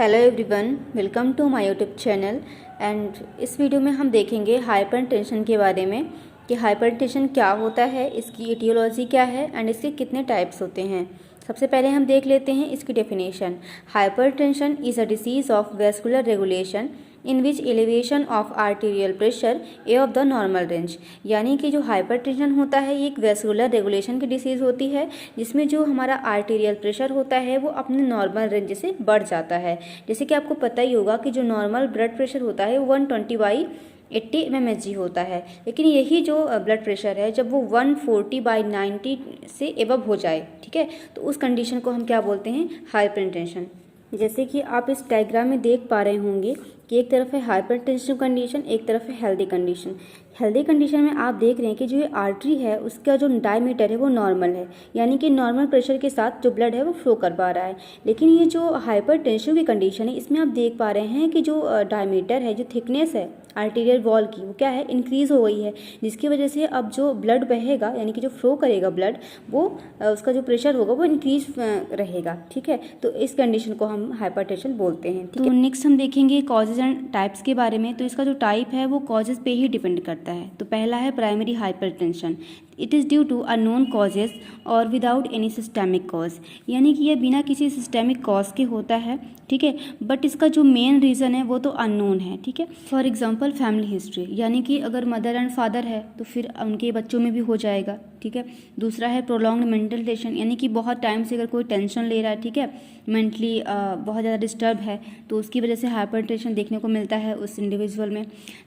Hello everyone, welcome to my YouTube channel. And इस video में हम देखेंगे हाइपरटेंशन के बारे में कि हाइपरटेंशन क्या होता है, इसकी एटियोलॉजी क्या है एंड इसके कितने टाइप्स होते हैं। सबसे पहले हम देख लेते हैं इसकी definition. Hypertension is a disease of vascular regulation in which elevation of arterial pressure A of the normal range. यानी कि जो हाइपरटेंशन होता है ये एक वेस्कुलर रेगुलेशन की डिसीज़ होती है जिसमें जो हमारा आर्टीरियल प्रेशर होता है वो अपने नॉर्मल रेंज से बढ़ जाता है। जैसे कि आपको पता ही होगा कि जो नॉर्मल ब्लड प्रेशर होता है 120/80 mmHg होता है, लेकिन यही जो ब्लड प्रेशर है जब वो 140/90 से एबव हो जाए, ठीक है, तो उस कंडीशन को हम क्या बोलते हैं, हाइपरटेंशन। जैसे कि आप इस डायग्राम में देख पा रहे होंगे कि एक तरफ है हाइपरटेंसिव कंडीशन, एक तरफ है हेल्दी कंडीशन। हेल्दी कंडीशन में आप देख रहे हैं कि जो ये आर्टरी है उसका जो डायमीटर है वो नॉर्मल है, यानी कि नॉर्मल प्रेशर के साथ जो ब्लड है वो फ्लो कर पा रहा है। लेकिन ये जो हाइपरटेंसिव की कंडीशन है इसमें आप देख पा रहे हैं कि जो डायमीटर है, जो थिकनेस है आर्टीरियल वॉल की, वो क्या है, इंक्रीज़ हो गई है, जिसकी वजह से अब जो ब्लड बहेगा यानी कि जो फ्लो करेगा ब्लड, वो उसका जो प्रेशर होगा वो इंक्रीज रहेगा, ठीक है। तो इस कंडीशन को हम हाइपरटेंशन बोलते हैं। तो नेक्स्ट हम देखेंगे कॉजेज एंड टाइप्स के बारे में। तो इसका जो टाइप है वो कॉजेज पे ही डिपेंड करता है। तो पहला है primary hypertension. It is due to unknown causes और विदाउट एनी सिस्टेमिक कॉज, यानी कि ये बिना किसी सिस्टेमिक कॉज के होता है, ठीक है, बट इसका जो मेन रीज़न है वो तो अननोन है, ठीक है। फॉर एग्जांपल फैमिली हिस्ट्री, यानी कि अगर मदर एंड फादर है तो फिर उनके बच्चों में भी हो जाएगा, ठीक है। दूसरा है प्रोलॉन्ग्ड मेंटल टेंशन, यानी कि बहुत टाइम से अगर कोई टेंशन ले रहा है, ठीक है, मेंटली बहुत ज़्यादा डिस्टर्ब है, तो उसकी वजह से हाइपरटेंशन देखने को मिलता है उस इंडिविजुअल में।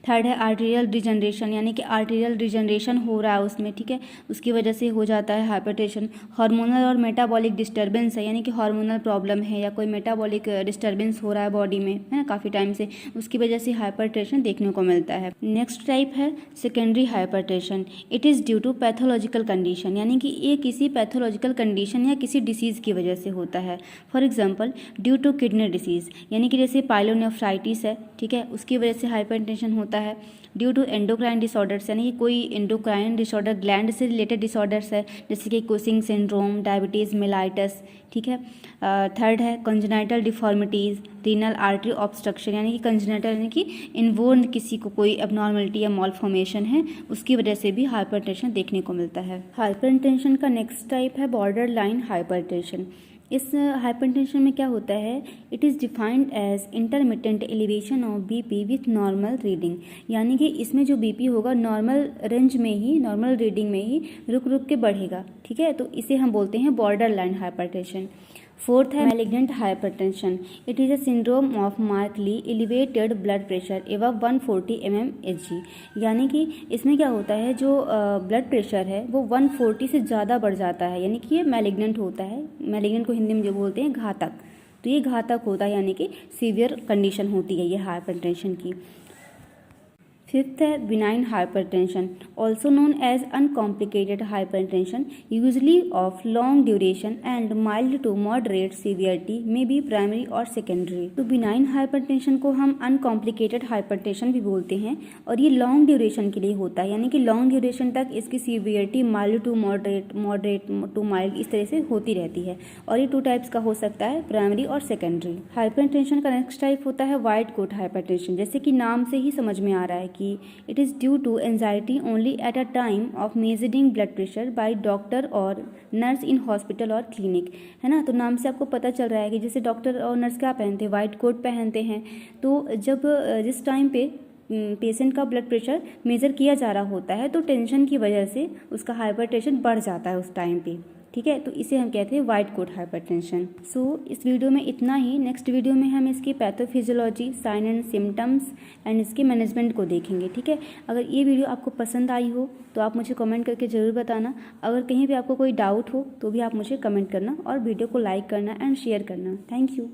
थर्ड है आर्टीरियल डिजनरेशन, यानी कि आर्टीरियल डिजनरेशन हो रहा है उसमें, ठीक है, उसकी वजह से हो जाता है हाइपरटेंशन। हार्मोनल और मेटाबॉलिक डिस्टर्बेंस है, यानी कि हार्मोनल प्रॉब्लम है या कोई मेटाबॉलिक डिस्टर्बेंस हो रहा है बॉडी में, है ना, काफ़ी टाइम से, उसकी वजह से हाइपरटेंशन देखने को मिलता है। नेक्स्ट टाइप है secondary hypertension. It is due to pathological condition, यानी कि ये किसी पैथोलॉजिकल कंडीशन या किसी डिसीज़ की वजह से होता है। For example due to kidney disease, यानी कि जैसे पाइलोनेफ्राइटिस है, ठीक है, उसकी वजह से हाइपरटेंशन होता है। ड्यू टू एंडोक्राइन डिसऑर्डर्स, यानी कि कोई एंडोक्राइन डिसऑर्डर, ग्लैंड से रिलेटेड डिसऑर्डर्स है, जैसे कि कुशिंग सिंड्रोम, डायबिटीज़ मेलाइटस, ठीक है। थर्ड है congenital deformities, renal artery obstruction, यानी कि कंजेनाइटल यानी कि इनबोर्न किसी को कोई एबनॉर्मलिटी या मॉलफॉर्मेशन है, उसकी वजह से भी हाइपरटेंशन देखने को मिलता है। हाइपरटेंशन का नेक्स्ट टाइप है बॉर्डर लाइन हाइपरटेंशन। इस हाइपरटेंशन में क्या होता है, it is defined as intermittent elevation of BP with normal reading, यानी कि इसमें जो बीपी होगा नॉर्मल रेंज में ही, नॉर्मल रीडिंग में ही रुक रुक के बढ़ेगा, ठीक है, तो इसे हम बोलते हैं बॉर्डर लाइन हाइपरटेंशन। फोर्थ है malignant hypertension. It is a syndrome of markedly elevated blood pressure एवं 140 mmHg, यानी कि इसमें क्या होता है, जो ब्लड प्रेशर है वो 140 से ज़्यादा बढ़ जाता है, यानी कि ये मैलिग्नेंट होता है। मैलिग्नेंट को हिंदी में जो बोलते हैं घातक, तो ये घातक होता है, यानी कि सीवियर कंडीशन होती है ये हाइपरटेंशन की। फिफ्थ है benign hypertension, also known as uncomplicated hypertension, usually of long duration and mild to moderate severity, may be primary और सेकेंडरी। तो बिनाइन हाइपरटेंशन को हम अनकॉम्प्लिकेटेड हाइपरटेंशन भी बोलते हैं, और ये लॉन्ग ड्यूरेशन के लिए होता है, यानी कि लॉन्ग ड्यूरेशन तक इसकी severity mild to moderate, moderate to mild, इस तरह से होती रहती है, और ये 2 टाइप्स का हो सकता है, प्राइमरी और सेकेंडरी। हाइपरटेंशन का नेक्स्ट टाइप होता है वाइट कोट हाइपरटेंशन। जैसे कि नाम से ही समझ में आ रहा है कि it is due to anxiety only at a time of measuring blood pressure by doctor और nurse in hospital और clinic, है ना। तो नाम से आपको पता चल रहा है कि जैसे डॉक्टर और नर्स क्या पहनते हैं, वाइट कोट पहनते हैं, तो जब जिस टाइम पे पेशेंट का ब्लड प्रेशर मेज़र किया जा रहा होता है तो टेंशन की वजह से उसका हाइपरटेंशन बढ़ जाता है उस टाइम पे, ठीक है, तो इसे हम कहते हैं वाइट कोट हाइपरटेंशन। सो इस वीडियो में इतना ही। नेक्स्ट वीडियो में हम इसकी pathophysiology, sign and symptoms and इसके मैनेजमेंट को देखेंगे, ठीक है। अगर ये वीडियो आपको पसंद आई हो तो आप मुझे कमेंट करके ज़रूर बताना। अगर कहीं भी आपको कोई डाउट हो तो भी आप मुझे कमेंट करना और वीडियो को लाइक करना एंड शेयर करना। Thank you.